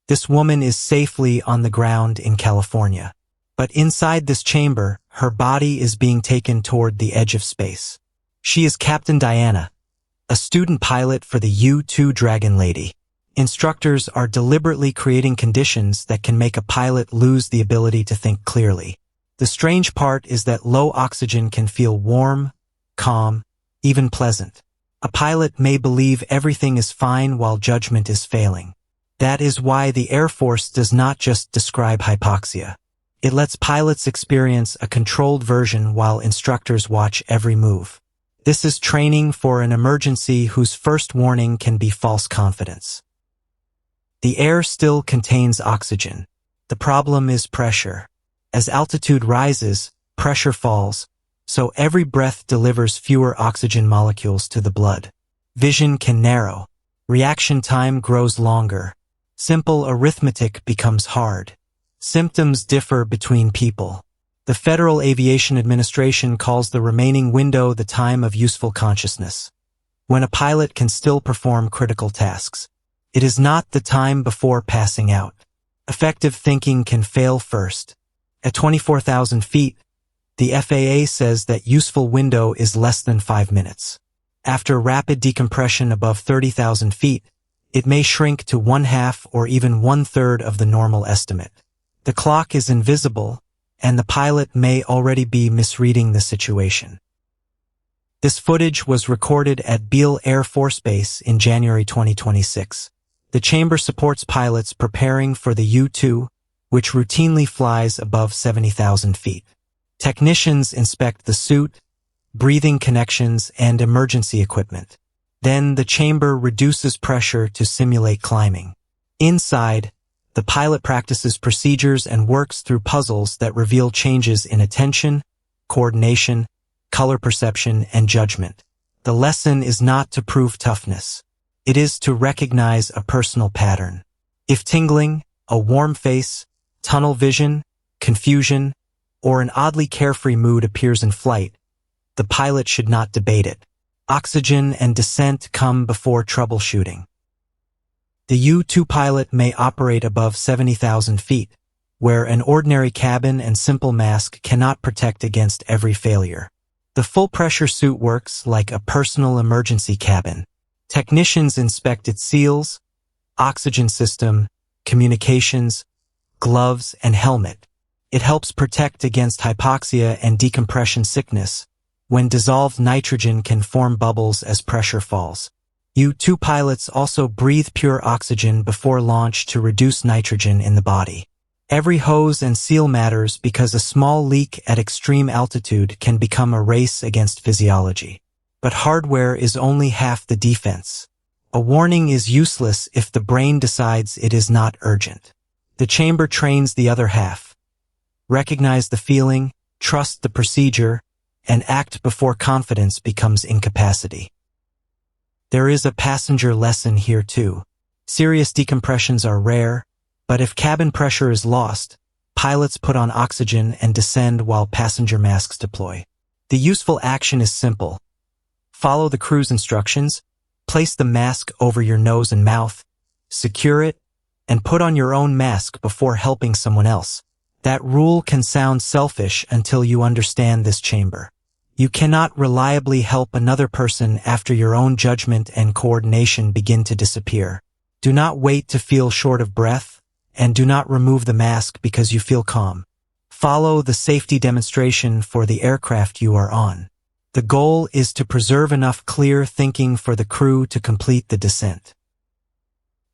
This woman is safely on the ground in California. But inside this chamber, her body is being taken toward the edge of space. She is Captain Diana, a student pilot for the U-2 Dragon Lady. Instructors are deliberately creating conditions that can make a pilot lose the ability to think clearly. The strange part is that low oxygen can feel warm, calm, even pleasant. A pilot may believe everything is fine while judgment is failing. That is why the Air Force does not just describe hypoxia. It lets pilots experience a controlled version while instructors watch every move. This is training for an emergency whose first warning can be false confidence. The air still contains oxygen. The problem is pressure. As altitude rises, pressure falls, so every breath delivers fewer oxygen molecules to the blood. Vision can narrow. Reaction time grows longer. Simple arithmetic becomes hard. Symptoms differ between people. The Federal Aviation Administration calls the remaining window the time of useful consciousness, when a pilot can still perform critical tasks. It is not the time before passing out. Effective thinking can fail first. At 24,000 feet, the FAA says that useful window is less than 5 minutes. After rapid decompression above 30,000 feet, it may shrink to 1/2 or even 1/3 of the normal estimate. The clock is invisible, and the pilot may already be misreading the situation. This footage was recorded at Beale Air Force Base in January 2026. The chamber supports pilots preparing for the U-2, which routinely flies above 70,000 feet. Technicians inspect the suit, breathing connections, and emergency equipment. Then the chamber reduces pressure to simulate climbing. Inside, the pilot practices procedures and works through puzzles that reveal changes in attention, coordination, color perception, and judgment. The lesson is not to prove toughness. It is to recognize a personal pattern. If tingling, a warm face, tunnel vision, confusion, or an oddly carefree mood appears in flight, the pilot should not debate it. Oxygen and descent come before troubleshooting. The U-2 pilot may operate above 70,000 feet, where an ordinary cabin and simple mask cannot protect against every failure. The full-pressure suit works like a personal emergency cabin. Technicians inspect its seals, oxygen system, communications, gloves, and helmet. It helps protect against hypoxia and decompression sickness, when dissolved nitrogen can form bubbles as pressure falls. U-2 pilots also breathe pure oxygen before launch to reduce nitrogen in the body. Every hose and seal matters because a small leak at extreme altitude can become a race against physiology. But hardware is only half the defense. A warning is useless if the brain decides it is not urgent. The chamber trains the other half. Recognize the feeling, trust the procedure, and act before confidence becomes incapacity. There is a passenger lesson here too. Serious decompressions are rare, but if cabin pressure is lost, pilots put on oxygen and descend while passenger masks deploy. The useful action is simple. Follow the crew's instructions, place the mask over your nose and mouth, secure it, and put on your own mask before helping someone else. That rule can sound selfish until you understand this chamber. You cannot reliably help another person after your own judgment and coordination begin to disappear. Do not wait to feel short of breath, and do not remove the mask because you feel calm. Follow the safety demonstration for the aircraft you are on. The goal is to preserve enough clear thinking for the crew to complete the descent.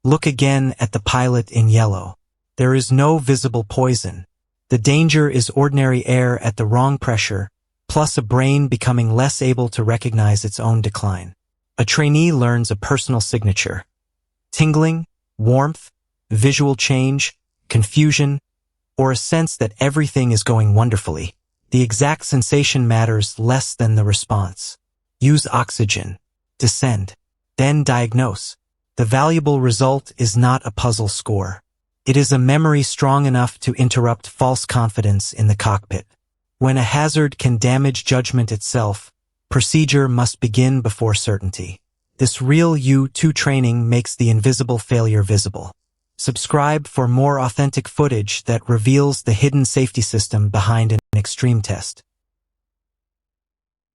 Look again at the pilot in yellow. There is no visible poison. The danger is ordinary air at the wrong pressure, plus a brain becoming less able to recognize its own decline. A trainee learns a personal signature. Tingling, warmth, visual change, confusion, or a sense that everything is going wonderfully. The exact sensation matters less than the response. Use oxygen. Descend. Then diagnose. The valuable result is not a puzzle score. It is a memory strong enough to interrupt false confidence in the cockpit. When a hazard can damage judgment itself, procedure must begin before certainty. This real U-2 training makes the invisible failure visible. Subscribe for more authentic footage that reveals the hidden safety system behind an extreme test.